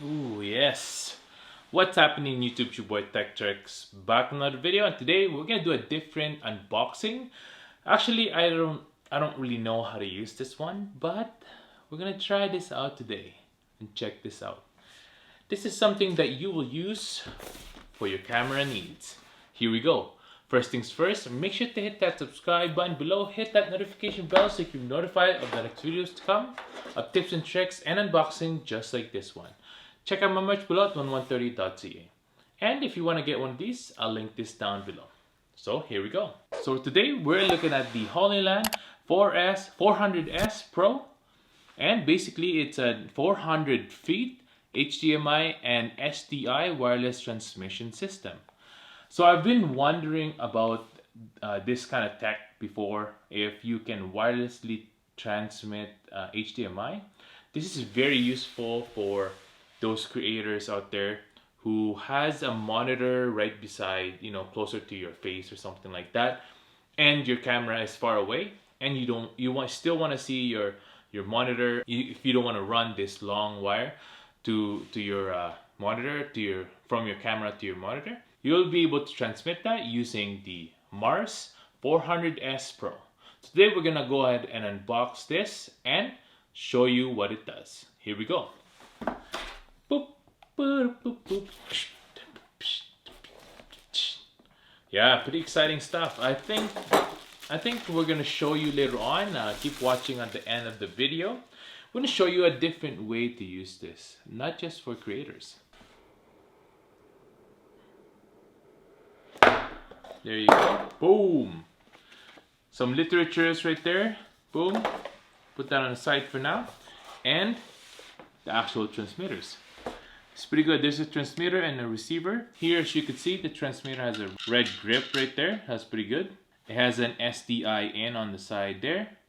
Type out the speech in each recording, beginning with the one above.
Ooh, yes. What's happening YouTube? It's your boy Tech Tricks back in another video, and today we're gonna do a different unboxing. Actually, I don't really know how to use this one, but we're gonna try this out today and check this out. This is something that you will use for your camera needs. Here we go. First things first, make sure to hit that subscribe button below, hit that notification bell so you can be notified of the next videos to come, of tips and tricks and unboxing just like this one. Check out my merch below at 1130.ca. And if you want to get one of these, I'll link this down below. So here we go. So today we're looking at the Hollyland 400S Pro. And basically it's a 400 feet HDMI and SDI wireless transmission system. So I've been wondering about this kind of tech before, if you can wirelessly transmit HDMI. This is very useful for those creators out there who has a monitor right beside, closer to your face or something like that, and your camera is far away, and still want to see your monitor. If you don't want to run this long wire to your monitor, from your camera to your monitor, you'll be able to transmit that using the Mars 400S Pro. Today we're gonna go ahead and unbox this and show you what it does. Here we go. Boop, boop, boop, boop. Yeah, pretty exciting stuff. I think we're gonna show you later on. Keep watching at the end of the video. I'm gonna show you a different way to use this, not just for creators. There you go. Boom. Some literatures right there. Boom. Put that on the side for now. And the actual transmitters. It's pretty good. There's a transmitter and a receiver. Here, as you can see, the transmitter has a red grip right there. That's pretty good. It has an SDI in on the side there.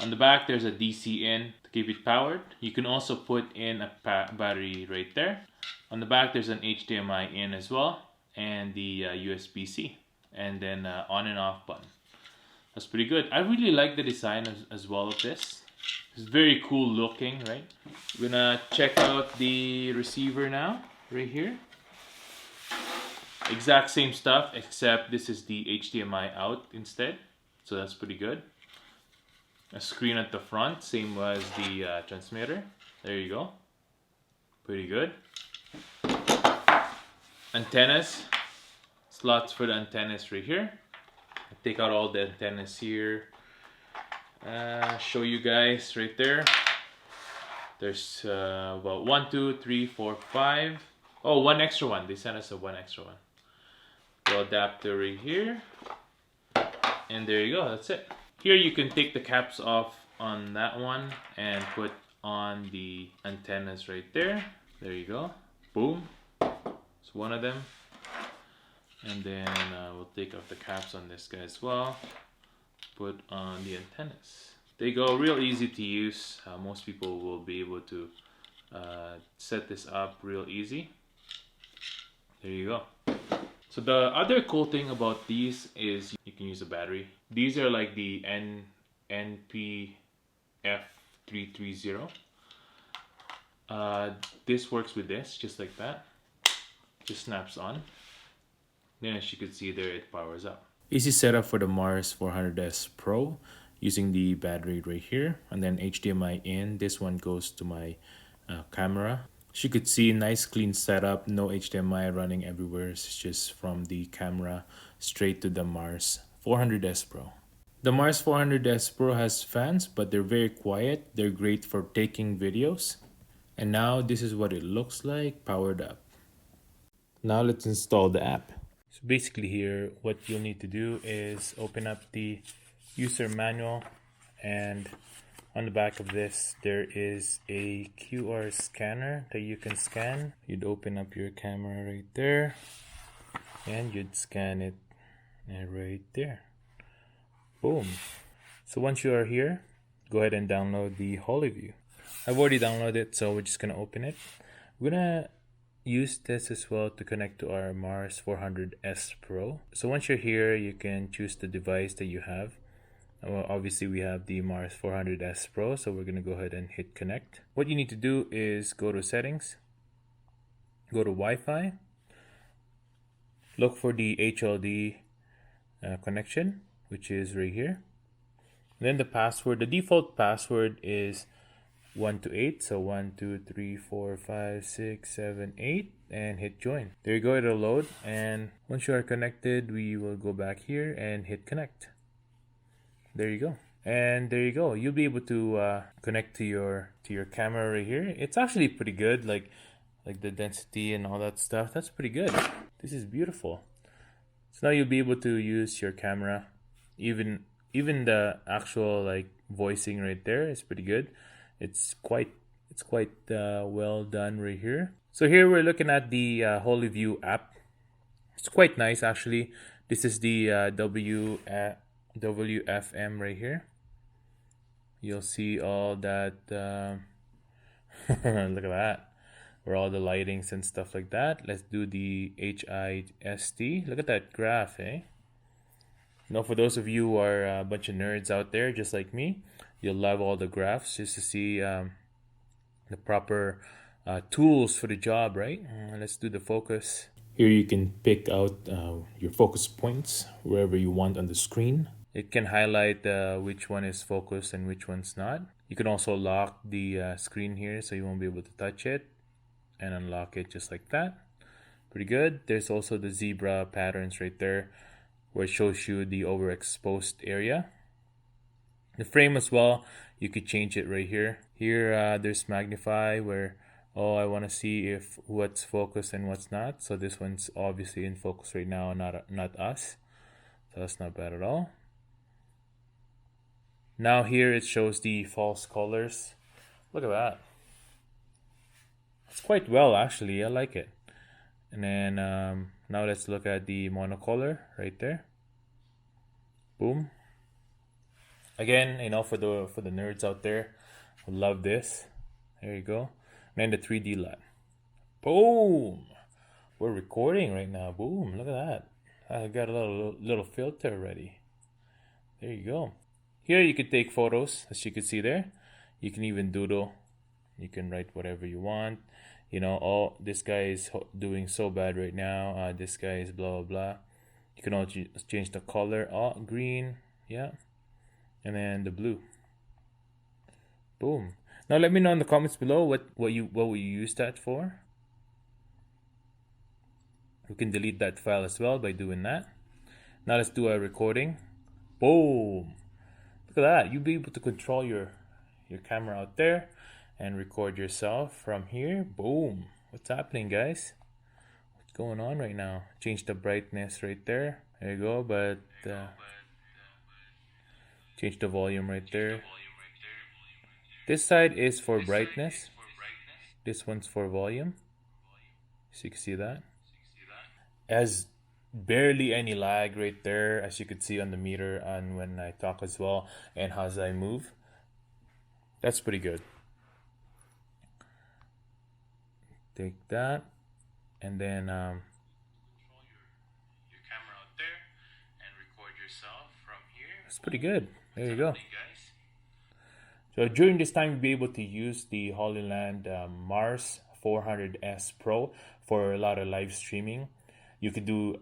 On the back, there's a DC in to keep it powered. You can also put in a battery right there. On the back, there's an HDMI in as well, and the USB-C, and then on and off button. That's pretty good. I really like the design as well of this. It's very cool looking, right? We're gonna check out the receiver now, right here. Exact same stuff, except this is the HDMI out instead. So that's pretty good. A screen at the front, same as the transmitter. There you go. Pretty good. Antennas. Slots for the antennas right here. I'll take out all the antennas here. Show you guys right there. There's about 1, 2, 3, 4, 5. Oh, one extra one. They sent us one extra one. The adapter right here. And there you go. That's it. Here you can take the caps off on that one and put on the antennas right there. There you go. Boom. It's one of them. And then we'll take off the caps on this guy as well. Put on the antennas. They go real easy to use. Most people will be able to set this up real easy. There you go. So the other cool thing about these is you can use a battery. These are like the NPF330. This works with this, just like that. Just snaps on. Then as you can see there, it powers up. Easy setup for the Mars 400S Pro using the battery right here, and then HDMI in. This one goes to my camera. As you could see, nice clean setup, no HDMI running everywhere. It's just from the camera straight to the Mars 400S Pro. The Mars 400S Pro has fans, but they're very quiet. They're great for taking videos. And now this is what it looks like powered up. Now let's install the app. So basically here, what you'll need to do is open up the user manual, and on the back of this, there is a QR scanner that you can scan. You'd open up your camera right there, and you'd scan it right there. Boom. So once you are here, go ahead and download the HoloView. I've already downloaded it, so we're just gonna open it. We're gonna use this as well to connect to our Mars 400S Pro. So once you're here, you can choose the device that you have. Well, obviously we have the Mars 400S Pro, so we're gonna go ahead and hit connect. What you need to do is go to settings, go to Wi-Fi, look for the HLD connection, which is right here. And then the password, the default password is 1 to 8, so 1 2 3 4 5 6 7 8, and hit join. There you go, it'll load, and once you are connected, we will go back here and hit connect. There you go. And there you go. You'll be able to connect to your camera right here. It's actually pretty good, like the density and all that stuff. That's pretty good. This is beautiful. So now you'll be able to use your camera. Even the actual like voicing right there is pretty good. It's quite well done right here. So here we're looking at the HoloView app. It's quite nice actually. This is the WFM right here. You'll see all that. Look at that. Where all the lightings and stuff like that. Let's do the HIST. Look at that graph, eh? Now, for those of you who are a bunch of nerds out there, just like me, you'll love all the graphs just to see the proper tools for the job, right? Let's do the focus. Here you can pick out your focus points wherever you want on the screen. It can highlight which one is focused and which one's not. You can also lock the screen here so you won't be able to touch it, and unlock it just like that. Pretty good. There's also the zebra patterns right there where it shows you the overexposed area. The frame as well, you could change it right here. Here there's magnify where I want to see if what's focused and what's not. So this one's obviously in focus right now, not us. So that's not bad at all. Now here it shows the false colors. Look at that. It's quite well actually. I like it. And then now let's look at the monocolor right there. Boom. Again, for the nerds out there who love this. There you go. And then the 3D LUT. Boom. We're recording right now. Boom. Look at that. I got a little filter ready. There you go. Here you could take photos, as you can see there. You can even doodle. You can write whatever you want. This guy is doing so bad right now. This guy is blah, blah, blah. You can also change the color. Green. Yeah. And then the blue. Boom. Now let me know in the comments below what will you use that for. We can delete that file as well by doing that. Now let's do a recording. Boom. Look at that. You'll be able to control your camera out there and record yourself from here. Boom. What's happening, guys? What's going on right now? Change the brightness right there. There you go. But change the volume right there. This side is for brightness. This one's for volume. So you can see that. As barely any lag right there, as you could see on the meter and when I talk as well, and as I move. That's pretty good. Take that, and then control your camera out there and record yourself from here. That's pretty good. There you go. So during this time, you'll be able to use the Hollyland Mars 400S Pro for a lot of live streaming. You could do,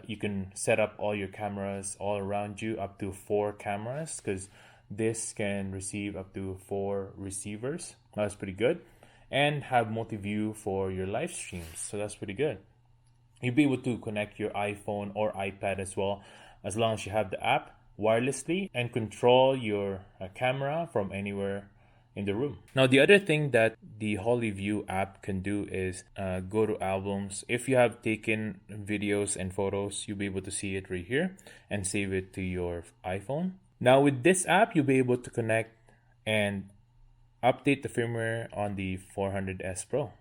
you can set up all your cameras all around you, up to 4 cameras, because this can receive up to 4 receivers. That's pretty good. And have multi-view for your live streams. So that's pretty good. You'll be able to connect your iPhone or iPad as well, as long as you have the app wirelessly, and control your camera from anywhere in the room. Now, the other thing that the HoloView app can do is go to albums. If you have taken videos and photos, you'll be able to see it right here and save it to your iPhone. Now, with this app, you'll be able to connect and update the firmware on the 400S Pro.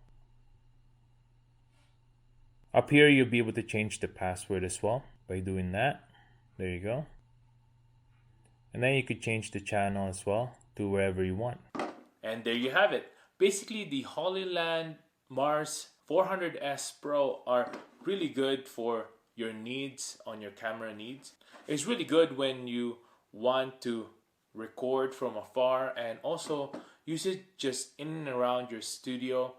Up here, you'll be able to change the password as well by doing that. There you go. And then you could change the channel as well to wherever you want. And there you have it. Basically, the Hollyland Mars 400S Pro are really good for your needs, on your camera needs. It's really good when you want to record from afar and also use it just in and around your studio.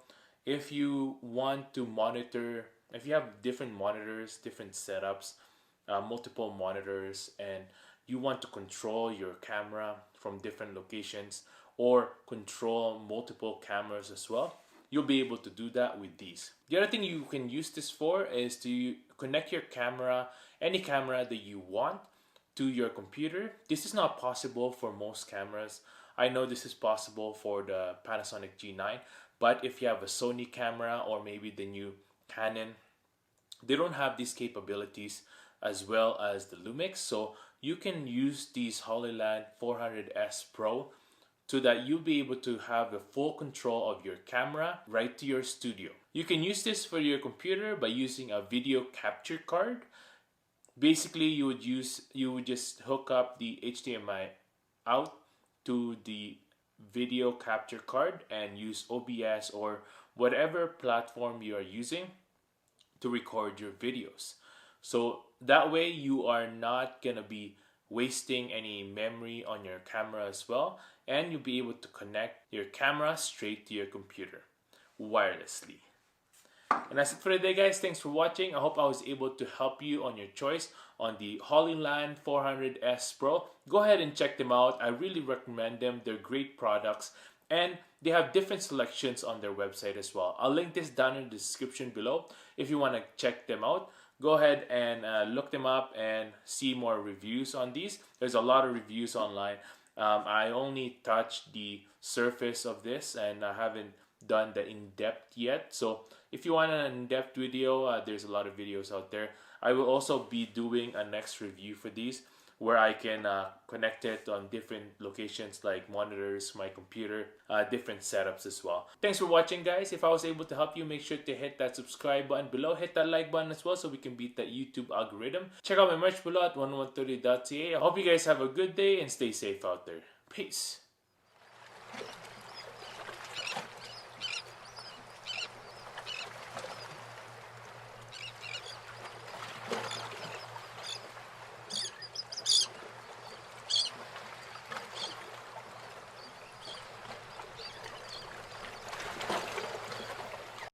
If you want to monitor, if you have different monitors, different setups, multiple monitors, and you want to control your camera from different locations or control multiple cameras as well, you'll be able to do that with these. The other thing you can use this for is to connect your camera, any camera that you want, to your computer. This is not possible for most cameras. I know this is possible for the Panasonic G9, but if you have a Sony camera or maybe the new Canon, they don't have these capabilities as well as the Lumix. So you can use these Hollyland 400S Pro so that you'll be able to have the full control of your camera right to your studio. You can use this for your computer by using a video capture card. Basically, you would just hook up the HDMI out to the video capture card and use OBS or whatever platform you are using to record your videos. So that way you are not gonna be wasting any memory on your camera as well, and you'll be able to connect your camera straight to your computer wirelessly. And that's it for today, guys. Thanks for watching. I hope I was able to help you on your choice on the Hollyland 400S Pro. Go ahead and check them out. I really recommend them. They're great products and they have different selections on their website as well. I'll link this down in the description below if you want to check them out. Go ahead and look them up and see more reviews on these. There's a lot of reviews online. I only touched the surface of this and I haven't done the in-depth yet. So if you want an in-depth video, there's a lot of videos out there. I will also be doing a next review for these where I can connect it on different locations like monitors, my computer, different setups as well. Thanks for watching, guys. If I was able to help you, make sure to hit that subscribe button below. Hit that like button as well so we can beat that YouTube algorithm. Check out my merch below at 1130.ca. I hope you guys have a good day and stay safe out there. Peace.